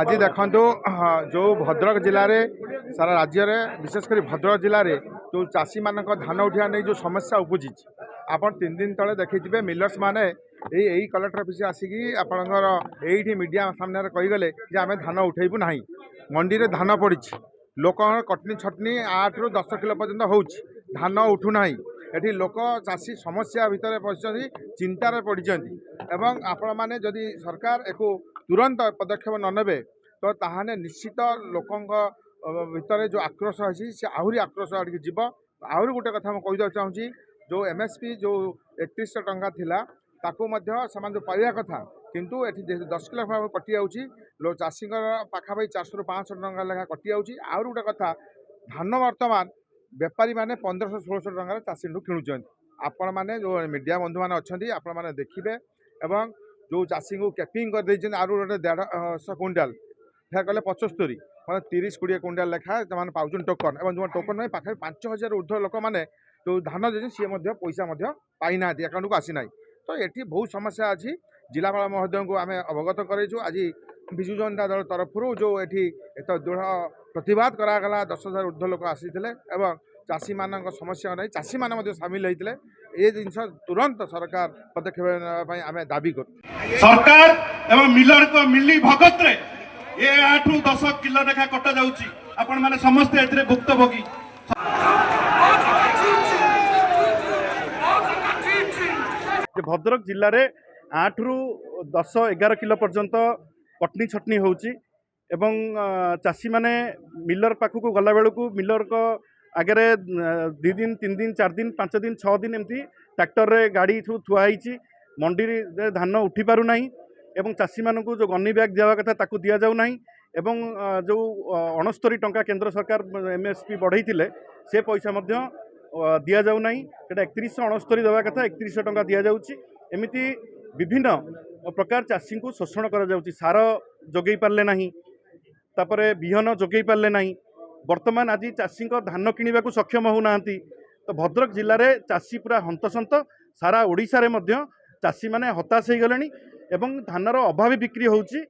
आज देखु जो भद्रक जिले में सारा राज्य में विशेषकर भद्रक जिले में जो चाषी मान धान उठा नहीं जो समस्या उपजी आप 3 दिन तले देखिए मिलर्स मैंने यही कलेक्टर ऑफिस आसिक आपणकर यही मीडिया सामने कहीगले कि आम धान उठेबू ना मंडी में धान पड़ी लोक कटनी छटनी 8 ରୁ 10 किलो पर्यंत हो धान उठूना एटी लोक चाषी समस्या भितर पशि चिंतार पड़ी आपण मैंने जदि सरकार एक तुरंत पदक्षेप न नेबे तो ताहाने निश्चित लोकों भितर जो आक्रोश अच्छी से आहरी आक्रोश आड़क जीव आहरी गोटे कथा मुझे चाहूँगी जो एमएसपी जो 3100 टंका थिला ताकू जो पाइबा कथा किंतु एटी 10 किलो भाव कटि जाऊँगी लो चाषी पाखापाखि 400 ରୁ 500 टंका लेखा कटि जाऊँगी आहरी गोटे कथा धान वर्तमान बेपारी मैंने 1500-1600 टंका चाषी किणुच्च आपण मैंने जो मीडिया बंधु मैंने अच्छा आपण मैंने देखिए एवं जो चाषी को कैपिंग कर 150 क्विंटाल फिर कले 75 मतलब 30-20 क्विंटाल लेखा से पाँच टोकन और जो टोकन नहीं पाखे 5000 ऊर्ध्व लोक मैंने जो धान देते सी पैसा पाईना अकाउंट को आसी ना तो ये बहुत समस्या अच्छी जिलापाल महोदय को आम अवगत करें आज विजु जनता दल तरफ जो ये दृढ़ प्रतिवाद करागला 10,000 ऊर्ध्व लोक आसी चाषी मान समस्या नहीं चाषी मान सामिल होते ये जिनस तुरंत सरकार पदक्षेप आम दाबी कर सरकार एवं मिलर को मिली भगत रे ये 8 ରୁ 10 किलो लेखा कटा जाउची आपण माने समस्त एतरे भुक्तभोगी भद्रक जिले में 8 ରୁ 10-11 किलो पर्यंत कटनी छटनी होउची एवं चाषी माने मिलर पाखक गला बेलू मिलर को आगे 2 दिन 3 दिन 4 दिन 5 दिन 6 दिन एमती ट्रैक्टर रे गाड़ी थुआई मंडी रे धान उठी पारु नाही एवं चाषी मानक जो गनी बैग दिया कथा ताकू दिया जाऊ नाही एवं जो 69 टंका केंद्र सरकार एमएसपी बढ़ई से पैसा दिया जाऊ नाही सेटा 3169 देवा कथा 3100 टंका दिया जाउची एमिति विभिन्न प्रकार चाषी को शोषण करा जाउची सार जोगई पारले नाही तापरे बिहन जोगई पारले नाही वर्तमान आज चाषी धान किणवा को सक्षम होना तो भद्रक जिले में चाषी पूरा हंतसंत सारा ओडिशा रे मध्य चाषी माने हताश हो गले एवं धानर अभावी बिक्री होउची।